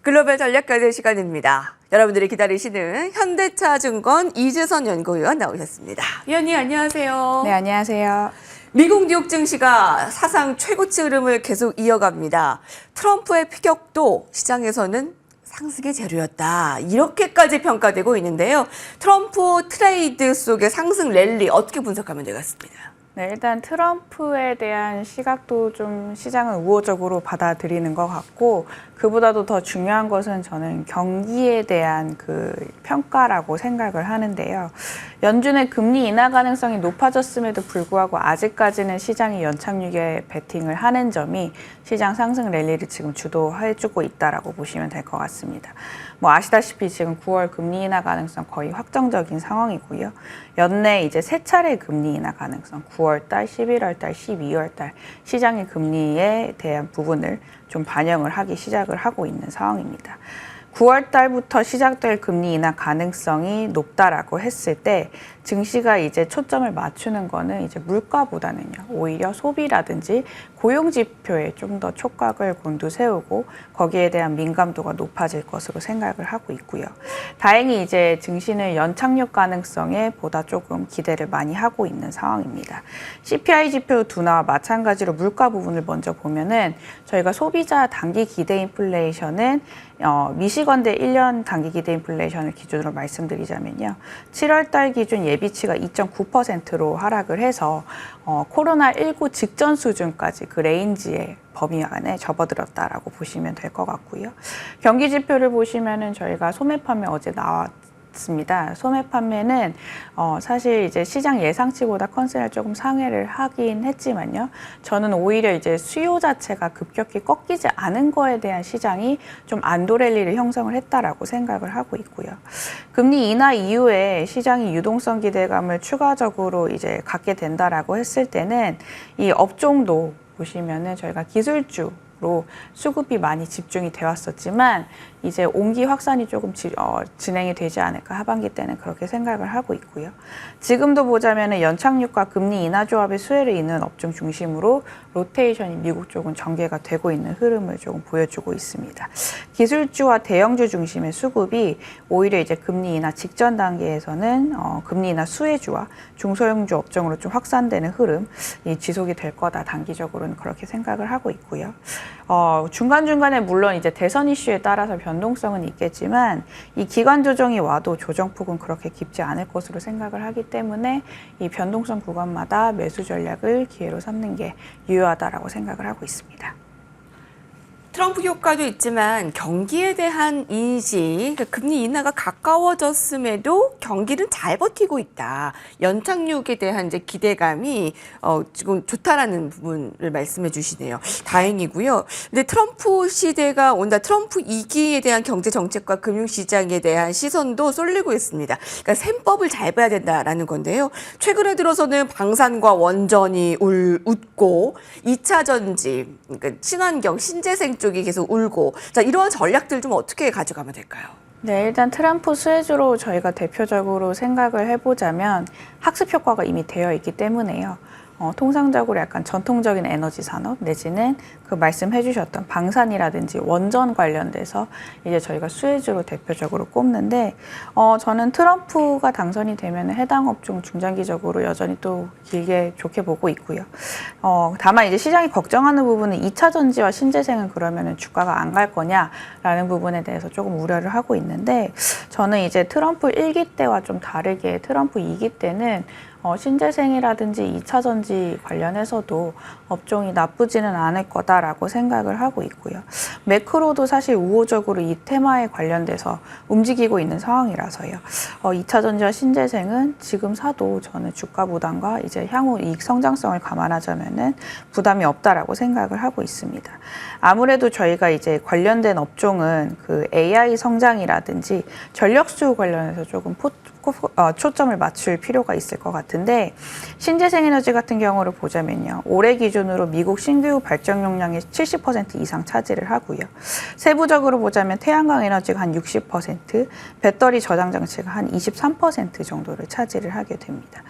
글로벌 전략가들 시간입니다. 여러분들이 기다리시는 현대차증권 이재선 연구위원 나오셨습니다. 위원님 안녕하세요. 네, 안녕하세요. 미국 뉴욕 증시가 사상 최고치 흐름을 계속 이어갑니다. 트럼프의 피격도 시장에서는 상승의 재료였다. 이렇게까지 평가되고 있는데요. 트럼프 트레이드 속의 상승 랠리 어떻게 분석하면 되겠습니다. 네, 일단 트럼프에 대한 시각도 좀 시장은 우호적으로 받아들이는 것 같고, 그보다도 더 중요한 것은 저는 경기에 대한 그 평가라고 생각을 하는데요. 연준의 금리 인하 가능성이 높아졌음에도 불구하고 아직까지는 시장이 연착륙에 베팅을 하는 점이 시장 상승 랠리를 지금 주도해주고 있다라고 보시면 될 것 같습니다. 뭐 아시다시피 지금 9월 금리 인하 가능성 거의 확정적인 상황이고요. 연내 이제 세 차례 금리 인하 가능성 9월 달, 11월 달, 12월 달 시장의 금리에 대한 부분을 좀 반영을 하기 시작을 하고 있는 상황입니다. 9월 달부터 시작될 금리 인하 가능성이 높다라고 했을 때 증시가 이제 초점을 맞추는 거는 이제 물가보다는요, 오히려 소비라든지 고용 지표에 좀 더 촉각을 곤두세우고 거기에 대한 민감도가 높아질 것으로 생각을 하고 있고요. 다행히 이제 증시는 연착륙 가능성에 보다 조금 기대를 많이 하고 있는 상황입니다. CPI 지표 둔화와 마찬가지로 물가 부분을 먼저 보면은 저희가 소비자 단기 기대 인플레이션은 미시건대 1년 단기 기대 인플레이션을 기준으로 말씀드리자면요. 7월 달 기준 예비치가 2.9%로 하락을 해서 코로나19 직전 수준까지 그 레인지의 범위 안에 접어들었다라고 보시면 될 것 같고요. 경기 지표를 보시면은 저희가 소매 판매 어제 나왔습니다. 소매 판매는 사실 이제 시장 예상치보다 컨센을 조금 상회를 하긴 했지만요. 저는 오히려 이제 수요 자체가 급격히 꺾이지 않은 거에 대한 시장이 좀 안도 랠리를 형성을 했다라고 생각을 하고 있고요. 금리 인하 이후에 시장이 유동성 기대감을 추가적으로 이제 갖게 된다라고 했을 때는 이 업종도 보시면은 저희가 기술주로 수급이 많이 집중이 되어 왔었지만 이제 온기 확산이 조금 진행이 되지 않을까 하반기 때는 그렇게 생각을 하고 있고요. 지금도 보자면은 연착륙과 금리 인하 조합의 수혜를 잇는 업종 중심으로 로테이션이 미국 쪽은 전개가 되고 있는 흐름을 조금 보여주고 있습니다. 기술주와 대형주 중심의 수급이 오히려 이제 금리 인하 직전 단계에서는 금리 인하 수혜주와 중소형주 업종으로 좀 확산되는 흐름이 지속이 될 거다. 단기적으로는 그렇게 생각을 하고 있고요. 중간중간에 물론 이제 대선 이슈에 따라서 변동성은 있겠지만 이 기간 조정이 와도 조정폭은 그렇게 깊지 않을 것으로 생각을 하기 때문에 이 변동성 구간마다 매수 전략을 기회로 삼는 게 유효하다라고 생각을 하고 있습니다. 트럼프 효과도 있지만 경기에 대한 인식, 그러니까 금리 인하가 가까워졌음에도 경기는 잘 버티고 있다. 연착륙에 대한 이제 기대감이 지금 좋다라는 부분을 말씀해 주시네요. 다행이고요. 근데 트럼프 시대가 온다. 트럼프 2기에 대한 경제 정책과 금융 시장에 대한 시선도 쏠리고 있습니다. 그러니까 셈법을 잘 봐야 된다라는 건데요. 최근에 들어서는 방산과 원전이 웃고 2차 전지, 그러니까 친환경, 신재생 쪽이 계속 울고, 자, 이러한 전략들 좀 어떻게 가져가면 될까요? 네, 일단 트럼프 수혜주로 저희가 대표적으로 생각을 해보자면 학습 효과가 이미 되어 있기 때문에요. 통상적으로 약간 전통적인 에너지 산업 내지는 그 말씀해 주셨던 방산이라든지 원전 관련돼서 이제 저희가 수혜주로 대표적으로 꼽는데 저는 트럼프가 당선이 되면 해당 업종 중장기적으로 여전히 또 길게 좋게 보고 있고요. 다만 이제 시장이 걱정하는 부분은 2차 전지와 신재생은 그러면은 주가가 안 갈 거냐라는 부분에 대해서 조금 우려를 하고 있는데 저는 이제 트럼프 1기 때와 좀 다르게 트럼프 2기 때는 신재생이라든지 2차 전지 관련해서도 업종이 나쁘지는 않을 거다라고 생각을 하고 있고요. 매크로도 사실 우호적으로 이 테마에 관련돼서 움직이고 있는 상황이라서요. 2차 전지와 신재생은 지금 사도 저는 주가 부담과 이제 향후 이익 성장성을 감안하자면은 부담이 없다라고 생각을 하고 있습니다. 아무래도 저희가 이제 관련된 업종은 그 AI 성장이라든지 전력 수요 관련해서 조금 초점을 맞출 필요가 있을 것 같은데 신재생에너지 같은 경우를 보자면요. 올해 기준으로 미국 신규 발전 용량의 70% 이상 차지를 하고요. 세부적으로 보자면 태양광 에너지가 한 60%, 배터리 저장 장치가 한 23% 정도를 차지를 하게 됩니다.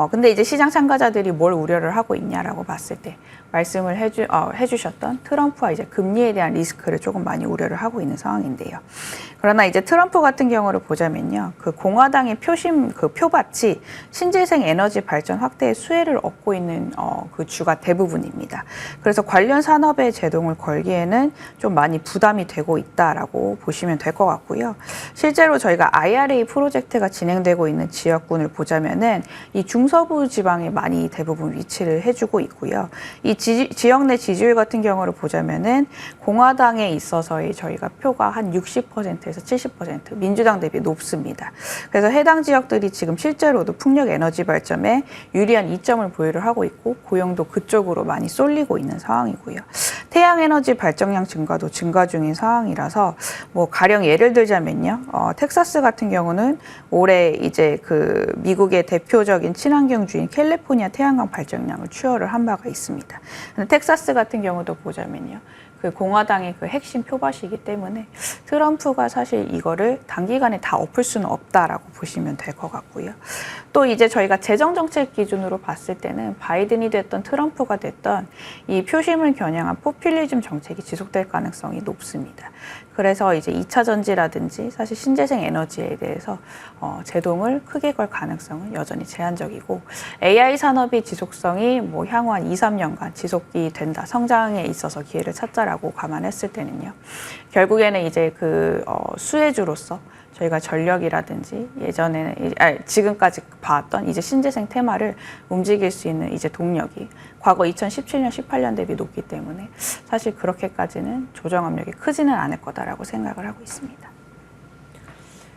근데 이제 시장 참가자들이 뭘 우려를 하고 있냐라고 봤을 때 말씀을 해주셨던 트럼프와 이제 금리에 대한 리스크를 조금 많이 우려를 하고 있는 상황인데요. 그러나 이제 트럼프 같은 경우를 보자면요. 그 공화당의 표밭이 신재생 에너지 발전 확대의 수혜를 얻고 있는 그 주가 대부분입니다. 그래서 관련 산업에 제동을 걸기에는 좀 많이 부담이 되고 있다라고 보시면 될 것 같고요. 실제로 저희가 IRA 프로젝트가 진행되고 있는 지역군을 보자면은 이 중서부 지방에 많이 대부분 위치를 해주고 있고요. 이 지역 내 지지율 같은 경우를 보자면은 공화당에 있어서의 저희가 표가 한 60%에서 70% 민주당 대비 높습니다. 그래서 해당 지역들이 지금 실제로도 풍력 에너지 발전에 유리한 이점을 보유를 하고 있고 고용도 그쪽으로 많이 쏠리고 있는 상황이고요. 태양 에너지 발전량 증가도 증가 중인 상황이라서 뭐 가령 예를 들자면요. 텍사스 같은 경우는 올해 이제 그 미국의 대표적인 친환경주인 캘리포니아 태양광 발전량을 추월을 한 바가 있습니다. 텍사스 같은 경우도 보자면요. 그 공화당의 그 핵심 표밭이기 때문에 트럼프가 사실 이거를 단기간에 다 엎을 수는 없다라고 보시면 될 것 같고요. 또 이제 저희가 재정정책 기준으로 봤을 때는 바이든이 됐던 트럼프가 됐던 이 표심을 겨냥한 포퓰리즘 정책이 지속될 가능성이 높습니다. 그래서 이제 2차 전지라든지 사실 신재생 에너지에 대해서 제동을 크게 걸 가능성은 여전히 제한적이고 AI 산업의 지속성이 뭐 향후 한 2, 3년간 지속이 된다. 성장에 있어서 기회를 찾자라고 감안했을 때는요. 결국에는 이제 그 수혜주로서 저희가 전력이라든지 지금까지 봐왔던 이제 신재생 테마를 움직일 수 있는 이제 동력이 과거 2017년, 18년 대비 높기 때문에 사실 그렇게까지는 조정 압력이 크지는 않을 거다라고 생각을 하고 있습니다.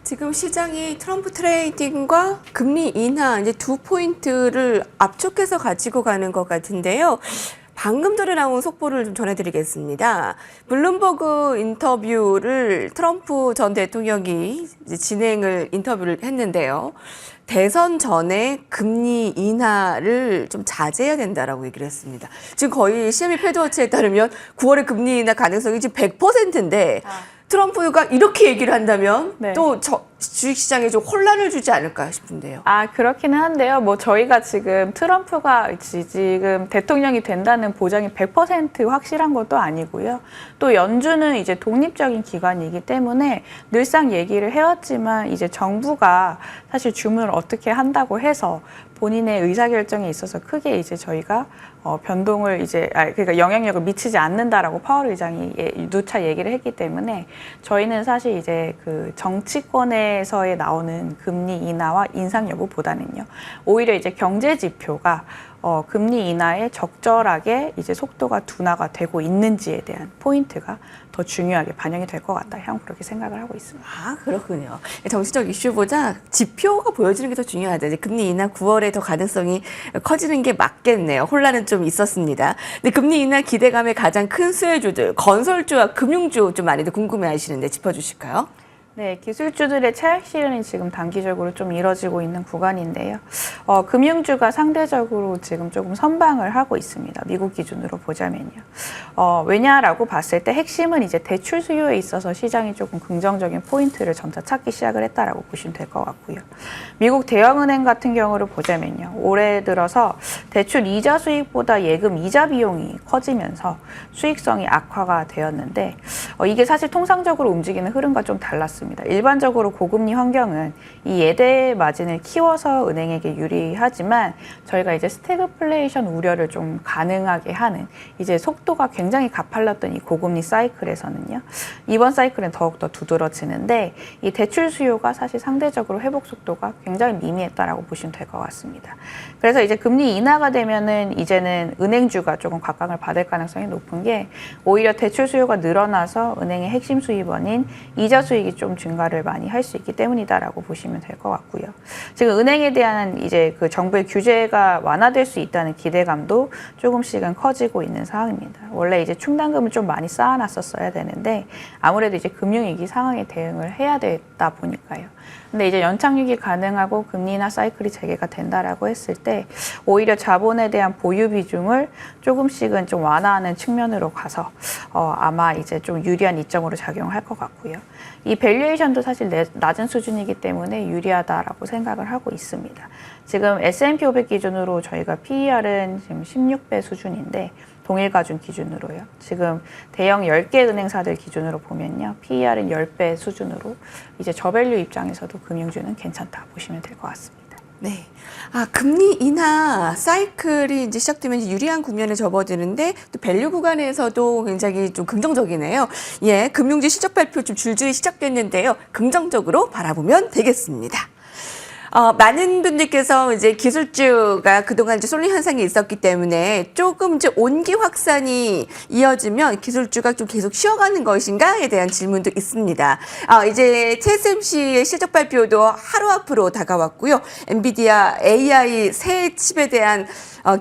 지금 시장이 트럼프 트레이딩과 금리 인하 이제 두 포인트를 압축해서 가지고 가는 것 같은데요. 방금 전에 나온 속보를 좀 전해드리겠습니다. 블룸버그 인터뷰를 트럼프 전 대통령이 진행을 인터뷰를 했는데요. 대선 전에 금리 인하를 좀 자제해야 된다라고 얘기를 했습니다. 지금 거의 CME 패드워치에 따르면 9월에 금리 인하 가능성이 지금 100%인데 트럼프가 이렇게 얘기를 한다면 네. 또 주식시장에 좀 혼란을 주지 않을까 싶은데요. 그렇기는 한데요. 뭐 저희가 지금 트럼프가 지금 대통령이 된다는 보장이 100% 확실한 것도 아니고요. 또 연준은 이제 독립적인 기관이기 때문에 늘상 얘기를 해왔지만 이제 정부가 사실 주문을 어떻게 한다고 해서 본인의 의사결정에 있어서 크게 이제 저희가 변동을 그러니까 영향력을 미치지 않는다라고 파월 의장이 누차 얘기를 했기 때문에 저희는 사실 이제 그 정치권에서의 나오는 금리 인하와 인상 여부보다는요. 오히려 이제 경제 지표가 금리 인하에 적절하게 이제 속도가 둔화가 되고 있는지에 대한 포인트가 더 중요하게 반영이 될 것 같다. 향후 그렇게 생각을 하고 있습니다. 그렇군요. 정치적 이슈보다 지표가 보여지는 게 더 중요하다. 이제 금리 인하 9월에 더 가능성이 커지는 게 맞겠네요. 혼란은 좀 있었습니다. 근데 금리 인하 기대감의 가장 큰 수혜주들, 건설주와 금융주 좀 많이들 궁금해하시는데 짚어주실까요? 네, 기술주들의 차익 실현이 지금 단기적으로 좀 이뤄지고 있는 구간인데요. 금융주가 상대적으로 지금 조금 선방을 하고 있습니다. 미국 기준으로 보자면요. 왜냐라고 봤을 때 핵심은 이제 대출 수요에 있어서 시장이 조금 긍정적인 포인트를 점차 찾기 시작을 했다라고 보시면 될 것 같고요. 미국 대형은행 같은 경우를 보자면요. 올해 들어서 대출 이자 수익보다 예금 이자 비용이 커지면서 수익성이 악화가 되었는데 이게 사실 통상적으로 움직이는 흐름과 좀 달랐습니다. 일반적으로 고금리 환경은 이 예대 마진을 키워서 은행에게 유리하지만 저희가 이제 스태그플레이션 우려를 좀 가능하게 하는 이제 속도가 굉장히 가팔랐던 이 고금리 사이클에서는요. 이번 사이클은 더욱더 두드러지는데 이 대출 수요가 사실 상대적으로 회복 속도가 굉장히 미미했다라고 보시면 될 것 같습니다. 그래서 이제 금리 인하가 되면은 이제는 은행주가 조금 각광을 받을 가능성이 높은 게 오히려 대출 수요가 늘어나서 은행의 핵심 수입원인 이자 수익이 좀 증가를 많이 할 수 있기 때문이다라고 보시면 될 것 같고요. 지금 은행에 대한 이제 그 정부의 규제가 완화될 수 있다는 기대감도 조금씩은 커지고 있는 상황입니다. 원래 이제 충당금을 좀 많이 쌓아놨었어야 되는데 아무래도 이제 금융위기 상황에 대응을 해야 되다 보니까요. 근데 이제 연착륙이 가능하고 금리 인하 사이클이 재개가 된다라고 했을 때 오히려 자본에 대한 보유 비중을 조금씩은 좀 완화하는 측면으로 가서 아마 이제 좀 유리한 이점으로 작용할 것 같고요. 이 밸류에이션도 사실 낮은 수준이기 때문에 유리하다라고 생각을 하고 있습니다. 지금 S&P 500 기준으로 저희가 PER은 지금 16배 수준인데 동일 가중 기준으로요. 지금 대형 10개 은행사들 기준으로 보면요. PER은 10배 수준으로 이제 저밸류 입장에서도 금융주는 괜찮다 보시면 될 것 같습니다. 네. 금리 인하 사이클이 이제 시작되면 유리한 국면에 접어드는데 또 밸류 구간에서도 굉장히 좀 긍정적이네요. 예, 금융지 실적 발표 좀 줄줄이 시작됐는데요. 긍정적으로 바라보면 되겠습니다. 많은 분들께서 이제 기술주가 그동안 이제 쏠림 현상이 있었기 때문에 조금 이제 온기 확산이 이어지면 기술주가 좀 계속 쉬어가는 것인가에 대한 질문도 있습니다. 이제 TSMC의 실적 발표도 하루 앞으로 다가왔고요. 엔비디아 AI 새 칩에 대한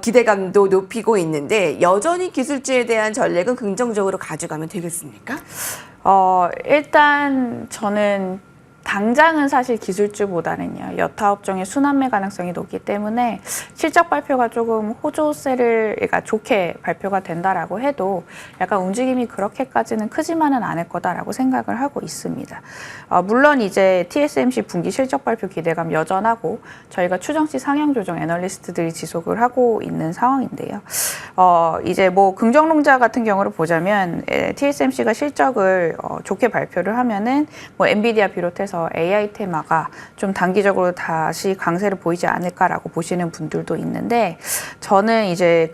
기대감도 높이고 있는데 여전히 기술주에 대한 전략은 긍정적으로 가져가면 되겠습니까? 일단 저는 당장은 사실 기술주보다는요, 여타 업종의 순환매 가능성이 높기 때문에 실적 발표가 조금 호조세를, 그러니까 좋게 발표가 된다라고 해도 약간 움직임이 그렇게까지는 크지만은 않을 거다라고 생각을 하고 있습니다. 물론 이제 TSMC 분기 실적 발표 기대감 여전하고 저희가 추정치 상향 조정 애널리스트들이 지속을 하고 있는 상황인데요. 이제 뭐 긍정론자 같은 경우를 보자면 TSMC가 실적을 좋게 발표를 하면은 뭐 엔비디아 비롯해서 AI 테마가 좀 단기적으로 다시 강세를 보이지 않을까라고 보시는 분들도 있는데 저는 이제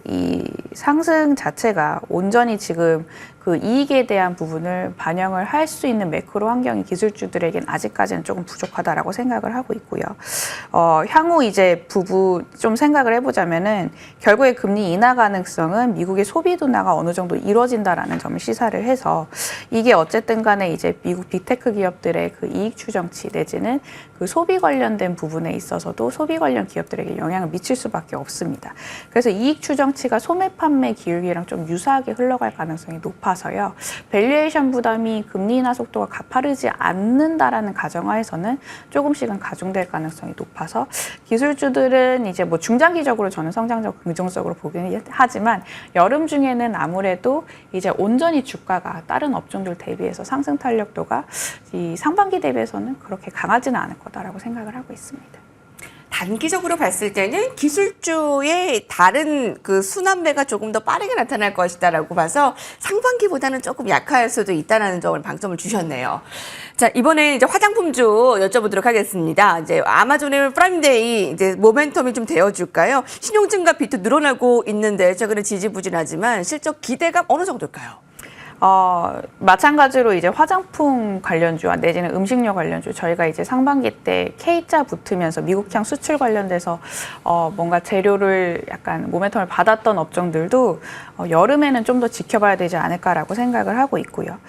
이 상승 자체가 온전히 지금 그 이익에 대한 부분을 반영을 할 수 있는 매크로 환경이 기술주들에겐 아직까지는 조금 부족하다라고 생각을 하고 있고요. 향후 이제 좀 생각을 해보자면은 결국에 금리 인하 가능성은 미국의 소비 둔화가 어느 정도 이루어진다라는 점을 시사를 해서 이게 어쨌든 간에 이제 미국 빅테크 기업들의 그 이익 추정치 내지는 그 소비 관련된 부분에 있어서도 소비 관련 기업들에게 영향을 미칠 수밖에 없습니다. 그래서 이익 추정치가 소매 판매 기울기랑 좀 유사하게 흘러갈 가능성이 높아서요. 밸류에이션 부담이 금리 인하 속도가 가파르지 않는다라는 가정하에서는 조금씩은 가중될 가능성이 높아서 기술주들은 이제 뭐 중장기적으로 저는 성장적 긍정적으로 보긴 하지만 여름 중에는 아무래도 이제 온전히 주가가 다른 업종들 대비해서 상승 탄력도가 이 상반기 대비해서는 그렇게 강하지는 않을 거다라고 생각을 하고 있습니다. 단기적으로 봤을 때는 기술주의 다른 그 순환매가 조금 더 빠르게 나타날 것이다라고 봐서 상반기보다는 조금 약할 수도 있다는 점을 방점을 주셨네요. 자, 이번에 이제 화장품주 여쭤보도록 하겠습니다. 이제 아마존의 프라임데이 이제 모멘텀이 좀 되어줄까요? 신용증과 빚도 늘어나고 있는데 최근에 지지부진하지만 실적 기대감 어느 정도일까요? 마찬가지로 이제 화장품 관련주와 내지는 음식료 관련주 저희가 이제 상반기 때 K자 붙으면서 미국향 수출 관련돼서 뭔가 재료를 약간 모멘텀을 받았던 업종들도 여름에는 좀 더 지켜봐야 되지 않을까라고 생각을 하고 있고요.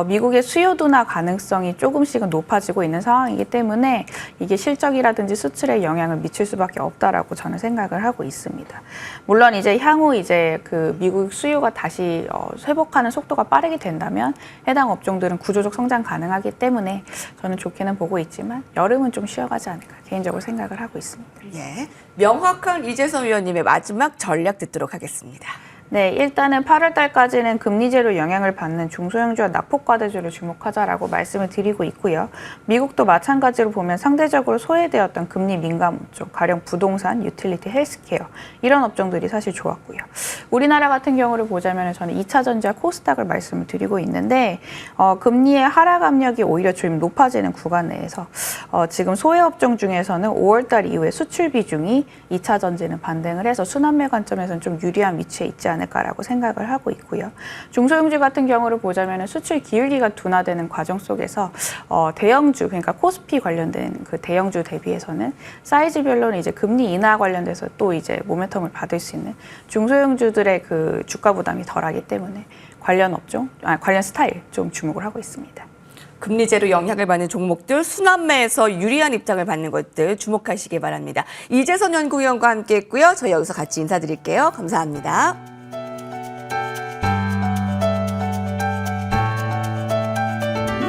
미국의 수요 둔화 가능성이 조금씩은 높아지고 있는 상황이기 때문에 이게 실적이라든지 수출에 영향을 미칠 수밖에 없다라고 저는 생각을 하고 있습니다. 물론 이제 향후 이제 그 미국 수요가 다시 회복하는 속도가 빠르게 된다면 해당 업종들은 구조적 성장 가능하기 때문에 저는 좋게는 보고 있지만 여름은 좀 쉬어가지 않을까 개인적으로 생각을 하고 있습니다. 예, 명확한 이재선 위원님의 마지막 전략 듣도록 하겠습니다. 네, 일단은 8월 달까지는 금리제로 영향을 받는 중소형주와 낙폭과대주를 주목하자라고 말씀을 드리고 있고요. 미국도 마찬가지로 보면 상대적으로 소외되었던 금리 민감 업종, 가령 부동산, 유틸리티, 헬스케어 이런 업종들이 사실 좋았고요. 우리나라 같은 경우를 보자면 저는 2차전지와 코스닥을 말씀을 드리고 있는데 금리의 하락 압력이 오히려 좀 높아지는 구간 내에서 지금 소외 업종 중에서는 5월 달 이후에 수출 비중이 2차전지는 반등을 해서 순환매 관점에서는 좀 유리한 위치에 있지 않을까라고 생각을 하고 있고요. 중소형주 같은 경우를 보자면 수출 기울기가 둔화되는 과정 속에서 대형주, 그러니까 코스피 관련된 그 대형주 대비해서는 사이즈별로는 이제 금리 인하 관련돼서 또 이제 모멘텀을 받을 수 있는 중소형주들의 그 주가 부담이 덜하기 때문에 관련 업종, 관련 스타일 좀 주목을 하고 있습니다. 금리제로 영향을 받는 종목들, 순환매에서 유리한 입장을 받는 것들 주목하시기 바랍니다. 이재선 연구위원과 함께했고요. 저희 여기서 같이 인사드릴게요. 감사합니다.